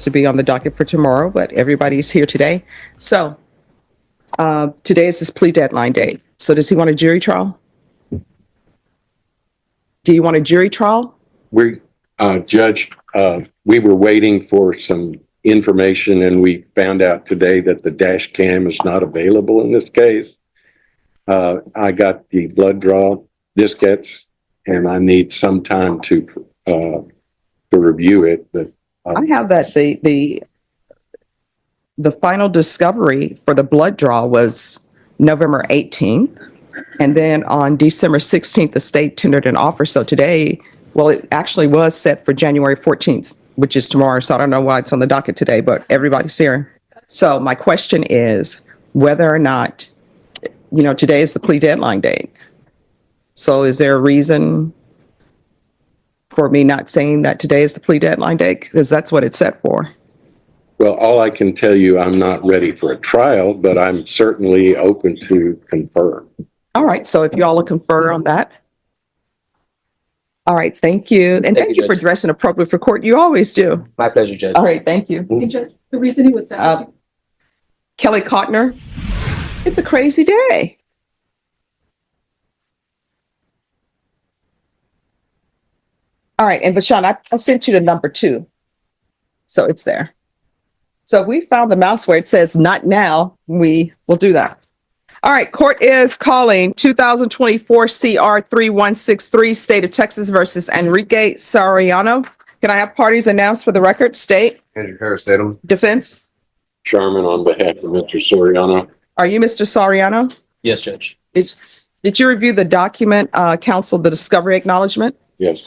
to be on the docket for tomorrow, but everybody's here today. So today is his plea deadline date. So does he want a jury trial? Do you want a jury trial? Judge, we were waiting for some information and we found out today that the dash cam is not available in this case. I got the blood draw diskettes and I need some time to review it, but I have that the final discovery for the blood draw was November 18th. And then on December 16th, the state tendered an offer. So today, well, it actually was set for January 14th, which is tomorrow. So I don't know why it's on the docket today, but everybody's here. So my question is whether or not, today is the plea deadline date. So is there a reason for me not saying that today is the plea deadline date? Because that's what it's set for. well, all I can tell you, I'm not ready for a trial, but I'm certainly open to confer. All right. So if you all will confer on that. All right. Thank you. And thank you for Judge. dressing appropriate for court. You always do. My pleasure, Judge. All right. Thank you. Hey, Judge, the reason he was sentenced to Kelly Cotner. It's a crazy day. All right. And Vashawn, I sent you the number 2. So it's there. So if we found the mouse where it says not now, we will do that. All right. Court is calling 2024 CR 3163, State of Texas versus Enrique Soriano. Can I have parties announced for the record? State, Andrew Harris, Tatum. defense. Sherman on behalf of Mr. Soriano. Are you Mr. Soriano? Yes, Judge. Did you review the document, counsel, the discovery acknowledgement? Yes,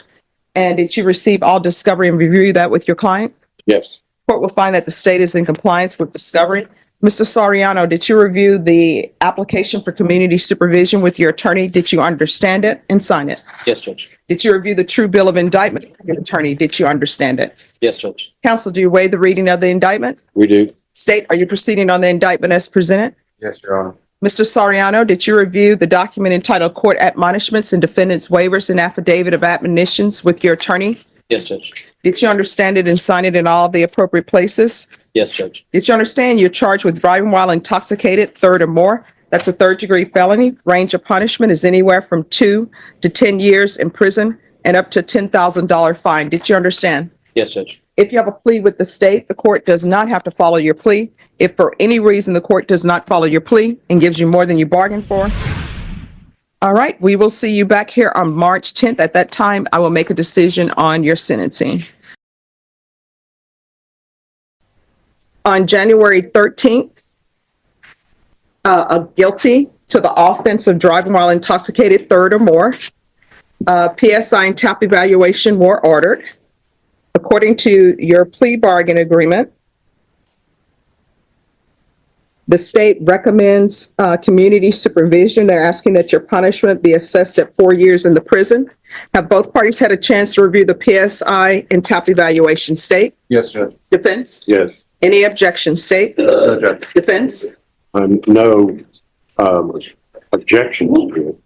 And did you receive all discovery and review that with your client? yes, Court will find that the state is in compliance with discovery. Mr. Soriano, did you review the application for community supervision with your attorney? Did you understand it and sign it? Yes, Judge. Did you review the true bill of indictment with your attorney? Did you understand it? Yes, Judge. Counsel, do you waive the reading of the indictment? we do. State, are you proceeding on the indictment as presented? Yes, Your Honor. Mr. Soriano, did you review the document entitled Court Admonishments and Defendant's Waivers and Affidavit of Admonitions with your attorney? Yes, Judge. Did you understand it and sign it in all the appropriate places? Yes, Judge. Did you understand you're charged with driving while intoxicated, third or more? That's a third-degree felony. Range of punishment is anywhere from 2 to 10 years in prison and up to $10,000 fine. Did you understand? Yes, Judge. If you have a plea with the state, the court does not have to follow your plea. If for any reason the court does not follow your plea and gives you more than you bargained for, all right, we will see you back here on March 10th. At that time, I will make a decision on your sentencing. On January 13th, a guilty to the offense of driving while intoxicated, third or more. PSI and TAP evaluation were ordered. According to your plea bargain agreement, the state recommends community supervision. They're asking that your punishment be assessed at 4 years in the prison. Have both parties had a chance to review the PSI and TAP evaluation? State, Yes, Judge. defense, Yes, any objection? State, No, Judge. defense. no objections to it.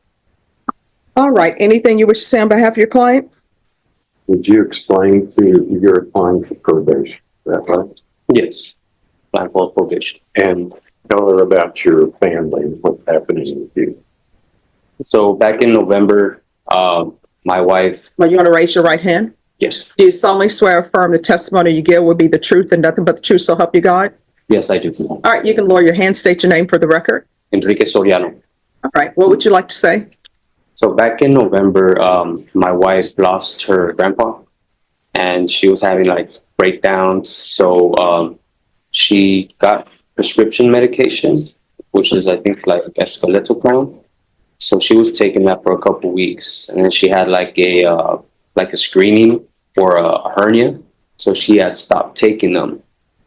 All right, anything you wish to say on behalf of your client? Would you explain to you're applying for probation, is that right? Yes. Plan for probation. And tell her about your family and what's happening with you. So back in November, my wife, Well, you want to raise your right hand? yes. Do you solemnly swear or affirm the testimony you give will be the truth and nothing but the truth, so help you God? Yes, I do. All right, you can lower your hand, state your name for the record. Enrique Soriano. All right, what would you like to say? So back in November, my wife lost her grandpa and she was having like breakdowns. So she got prescription medication, which is I think like eskeletopram. So she was taking that for a couple weeks, and then she had like a screening for a hernia. So she had stopped taking them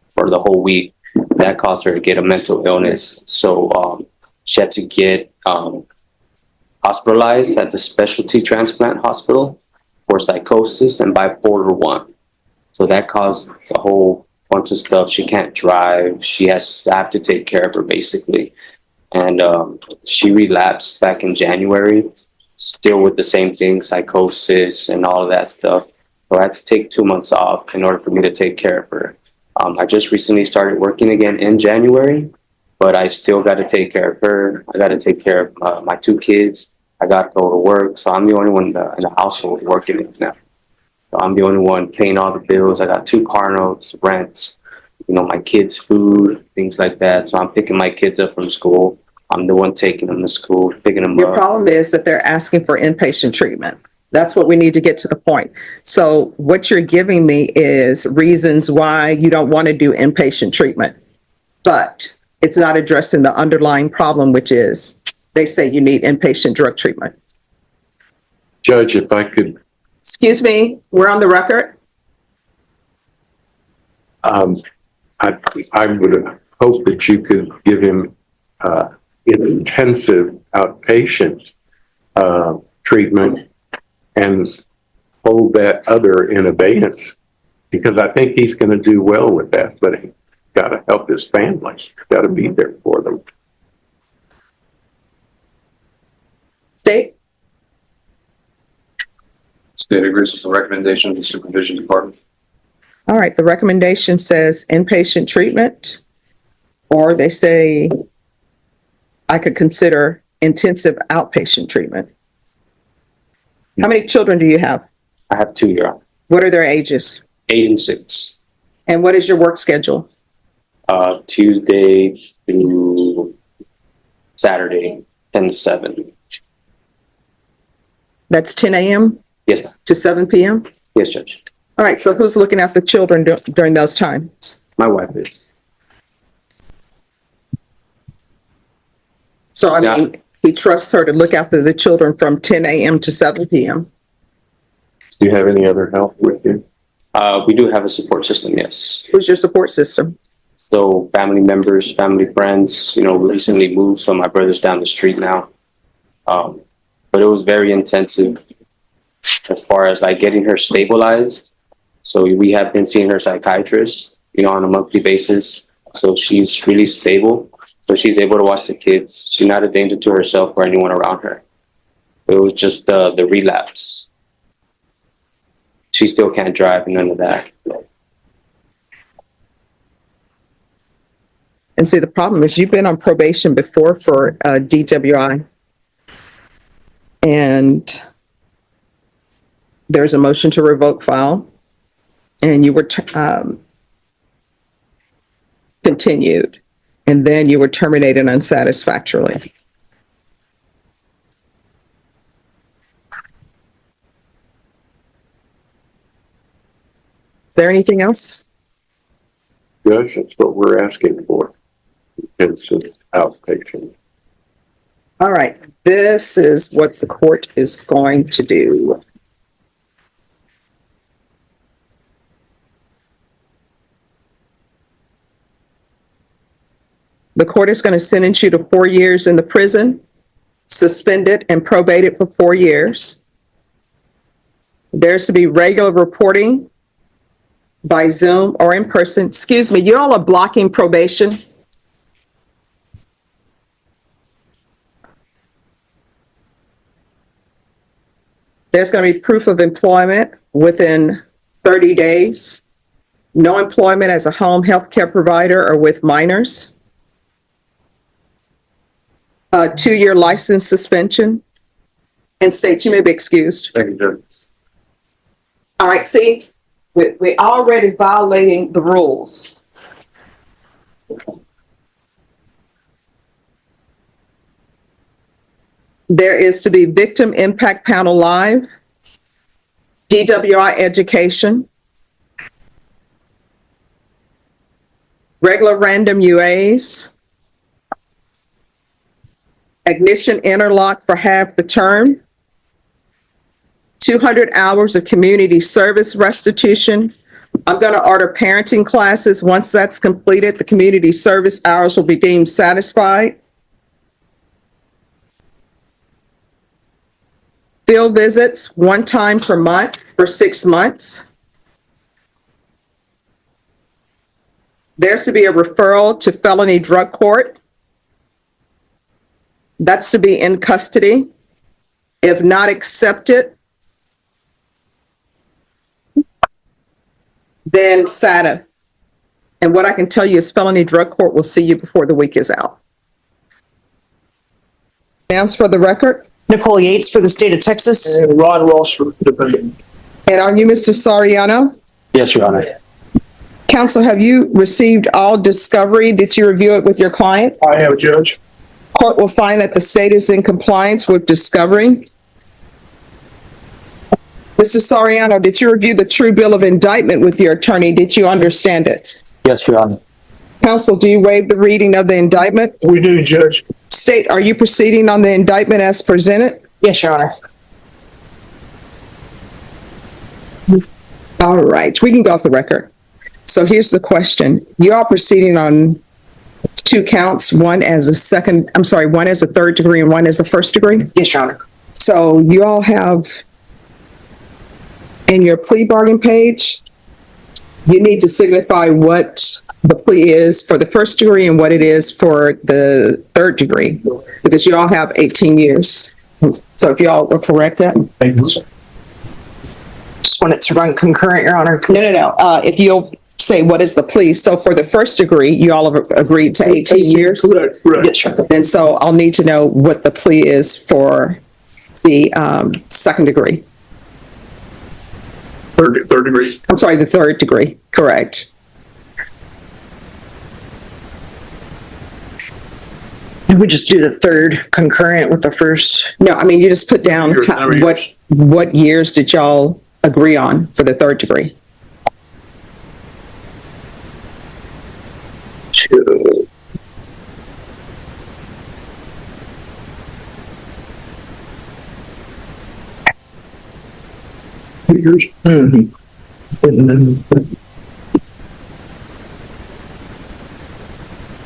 for the whole week. That caused her to get a mental illness. So she had to get hospitalized at the specialty transplant hospital for psychosis and bipolar 1. So that caused a whole bunch of stuff. She can't drive. She has to have to take care of her basically. And she relapsed back in January, still with the same thing, psychosis and all of that stuff. So I had to take 2 months off in order for me to take care of her. I just recently started working again in January, but I still got to take care of her. I got to take care of my two kids. I got to go to work. So I'm the only one in the household working it now. So I'm the only one paying all the bills. I got 2 car notes, rent, my kids' food, things like that. So I'm picking my kids up from school. I'm the one taking them to school, picking them Your up. problem is that they're asking for inpatient treatment. That's what we need to get to the point. So what you're giving me is reasons why you don't want to do inpatient treatment, but it's not addressing the underlying problem, which is they say you need inpatient drug treatment. Judge, if I could, Excuse me, we're on the record. I would hope that you could give him intensive outpatient treatment and hold that other in abeyance, because I think he's going to do well with that, but he's got to help his family. He's got to be there for them. State? State agrees with the recommendation of the supervision department. All right, the recommendation says inpatient treatment, or they say I could consider intensive outpatient treatment. How many children do you have? I have 2 year old, What are their ages? 8 and 6. And what is your work schedule? Tuesday through Saturday, 10 to 7. That's 10 a.m. Yes, ma'am. to 7 p.m.? Yes, Judge. All right, so who's looking after children during those times? My wife is. So, I Yeah. mean, he trusts her to look after the children from 10 a.m. to 7 p.m. Do you have any other help with you? We do have a support system, yes. Who's your support system? So family members, family friends, we recently moved, so my brother's down the street now. But it was very intensive as far as like getting her stabilized. So we have been seeing her psychiatrist, on a monthly basis. So she's really stable. So she's able to watch the kids. She's not a danger to herself or anyone around her. It was just the relapse. She still can't drive and none of that. And see, the problem is you've been on probation before for DWI. And there's a motion to revoke file. And you were continued. And then you were terminated unsatisfactorily. Is there anything else? Judge, that's what we're asking for. Intensive outpatient. All right, this is what the court is going to do. The court is going to sentence you to 4 years in the prison, suspended and probated for 4 years. There's to be regular reporting by Zoom or in person. Excuse me, you all are blocking probation. There's going to be proof of employment within 30 days. No employment as a home health care provider or with minors. A 2-year license suspension. And state, you may be excused. Thank you, Judge. All right, see, we're already violating the rules. There is to be victim impact panel live, DWI education, regular random UAs, ignition interlock for half the term, 200 hours of community service restitution. I'm going to order parenting classes. Once that's completed, the community service hours will be deemed satisfied. Field visits 1 time per month for 6 months. There's to be a referral to felony drug court. That's to be in custody. If not accepted, then SATF. And what I can tell you is felony drug court will see you before the week is out. Announce for the record. Nicole Yates for the state of Texas. And Ron Ross for defendant. And are you Mr. Soriano? Yes, Your Honor. Counsel, have you received all discovery? Did you review it with your client? I have, Judge. Court will find that the state is in compliance with discovery. Mr. Soriano, did you review the true bill of indictment with your attorney? Did you understand it? Yes, Your Honor. Counsel, do you waive the reading of the indictment? We do, Judge. State, are you proceeding on the indictment as presented? Yes, Your Honor. All right, we can go off the record. So here's the question. You are proceeding on 2 counts, one as a third degree and one as a first degree? Yes, Your Honor. So you all have in your plea bargain page, you need to signify what the plea is for the first degree and what it is for the third degree, because you all have 18 years. So if you all will correct that. Thank you, sir. Just want it to run concurrent, Your Honor. No. If you'll say what is the plea. So for the first degree, you all have agreed to 18 years. Correct. Yes, Your Honor. And so I'll need to know what the plea is for the second degree. Third degree. I'm sorry, the third degree. Correct. Did we just do the third concurrent with the first? No, I mean, you just put down Years, number of years. what years did y'all agree on for the third degree? Two. Years. Mm-hmm. And then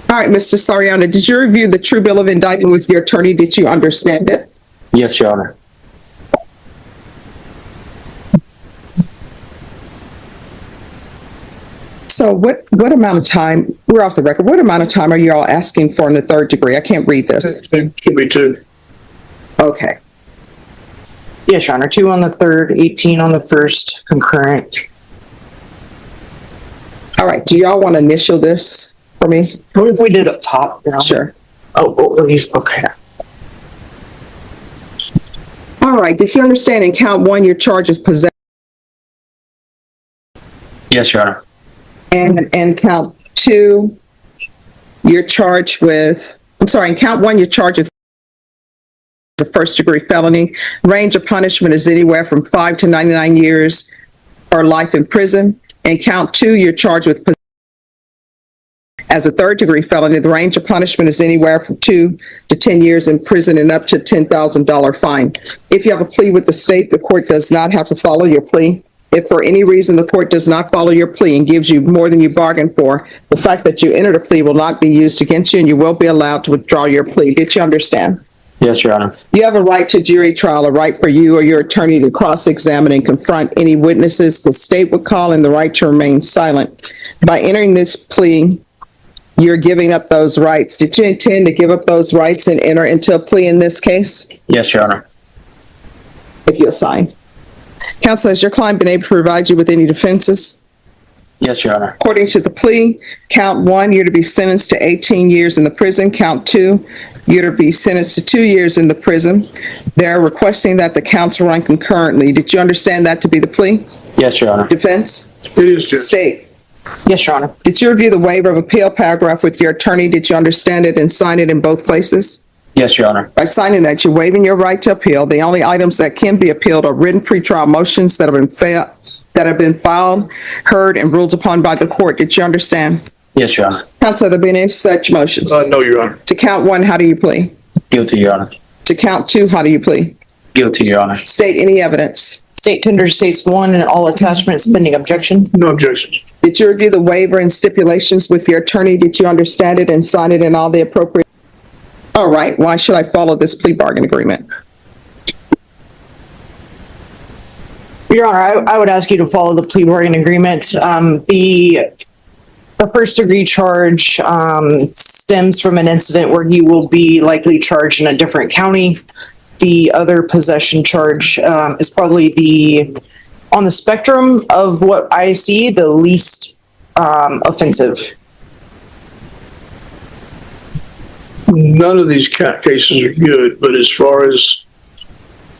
All right, Mr. Soriano, did you review the true bill of indictment with your attorney? Did you understand it? Yes, Your Honor. So what amount of time, we're off the record, what amount of time are you all asking for in the third degree? I can't read this. it should be 2. Okay. Yes, Your Honor. 2 on the third, 18 on the first concurrent. All right, do y'all want to initial this for me? What if we did up top? You know? Sure. Okay. All right, did you understand in count 1, your charge is possession? Yes, Your Honor. And count 2, you're charged with, in count 1, you're charged with the first degree felony. Range of punishment is anywhere from 5 to 99 years or life in prison. And count 2, you're charged with as a third degree felony. The range of punishment is anywhere from 2 to 10 years in prison and up to $10,000 fine. If you have a plea with the state, the court does not have to follow your plea. If for any reason the court does not follow your plea and gives you more than you bargained for, the fact that you entered a plea will not be used against you and you will be allowed to withdraw your plea. Did you understand? Yes, Your Honor. You have a right to jury trial, a right for you or your attorney to cross-examine and confront any witnesses the state would call, and the right to remain silent. By entering this plea, you're giving up those rights. Did you intend to give up those rights and enter into a plea in this case? Yes, Your Honor. If you'll sign. Counsel, has your client been able to provide you with any defenses? Yes, Your Honor. According to the plea, count 1, you're to be sentenced to 18 years in the prison. Count 2, you're to be sentenced to 2 years in the prison. They're requesting that the counts run concurrently. Did you understand that to be the plea? Yes, Your Honor. Defense? It is, Judge. State? Yes, Your Honor. Did you review the waiver of appeal paragraph with your attorney? Did you understand it and sign it in both places? Yes, Your Honor. By signing that, you're waiving your right to appeal. The only items that can be appealed are written pretrial motions that have been filed, heard, and ruled upon by the court. Did you understand? Yes, Your Honor. Counsel, have there been any such motions? No, Your Honor. To count 1, how do you plead? Guilty, Your Honor. To count 2, how do you plead? Guilty, Your Honor. State any evidence. State tender states 1 and all attachments pending objection. No objections. Did you review the waiver and stipulations with your attorney? Did you understand it and sign it in all the appropriate? All right, why should I follow this plea bargain agreement? Your Honor, I would ask you to follow the plea bargain agreement. The first degree charge stems from an incident where you will be likely charged in a different county. The other possession charge is probably on the spectrum of what I see, the least offensive. None of these cases are good, but as far as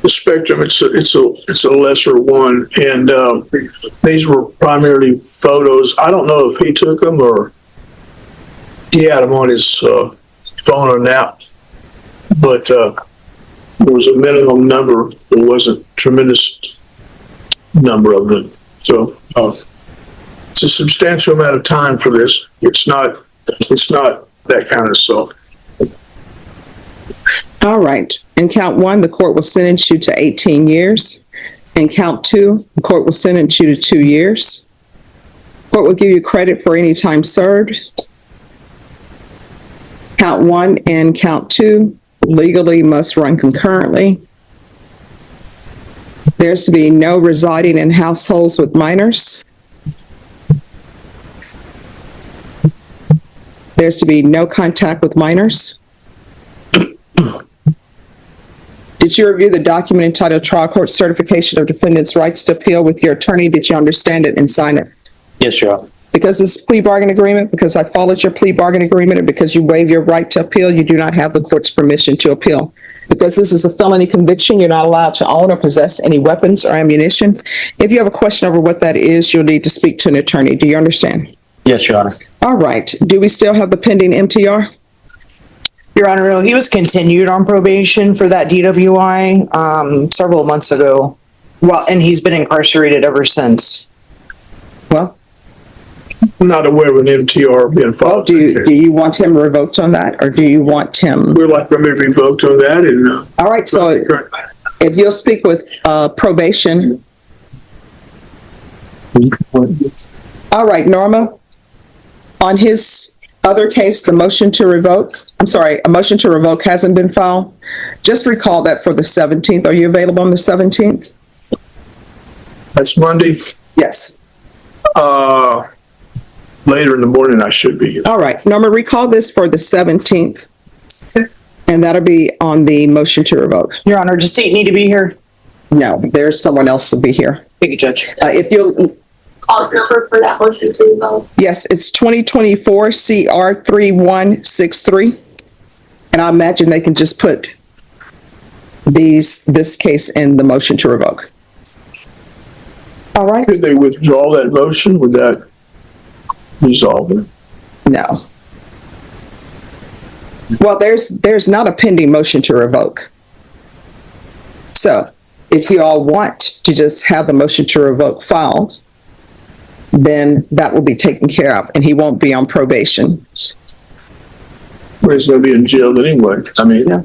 the spectrum, it's a lesser one. And, these were primarily photos. I don't know if he took them or he had them on his, phone or now. But, there was a minimum number. There wasn't tremendous number of them. So, it's a substantial amount of time for this. It's not that kind of stuff. All right. In count one, the court will sentence you to 18 years. In count two, the court will sentence you to 2 years. Court will give you credit for any time served. Count one and count two legally must run concurrently. There's to be no residing in households with minors. There's to be no contact with minors. Did you review the document entitled Trial Court Certification of Defendant's Rights to Appeal with your attorney? Did you understand it and sign it? Yes, Your Honor. Because it's a plea bargain agreement, because I followed your plea bargain agreement, and because you waive your right to appeal, you do not have the court's permission to appeal. Because this is a felony conviction, you're not allowed to own or possess any weapons or ammunition. If you have a question over what that is, you'll need to speak to an attorney. Do you understand? Yes, Your Honor. All right. Do we still have the pending MTR? Your Honor, no, he was continued on probation for that DWI, several months ago. Well, and he's been incarcerated ever since. Well, I'm not aware of an MTR being filed. do you want him revoked on that, or do you want him? We're like, to be revoked on that and, All right. So if you'll speak with probation. All right, Norma. On his other case, the motion to revoke, a motion to revoke hasn't been filed. Just recall that for the 17th. Are you available on the 17th? that's Monday. Yes. Later in the morning, I should be. All right. Norma, recall this for the 17th. And that'll be on the motion to revoke. Your Honor, does state need to be here? No, there's someone else to be here. Thank you, Judge. If you'll, Cause number for that motion to vote. yes, it's 2024 CR 3163. And I imagine they can just put this case in the motion to revoke. All right. Could they withdraw that motion? Would that resolve it? No. Well, there's not a pending motion to revoke. So if you all want to just have the motion to revoke filed, then that will be taken care of, and he won't be on probation. Well, he's gonna be in jail anyway. I mean, Yeah.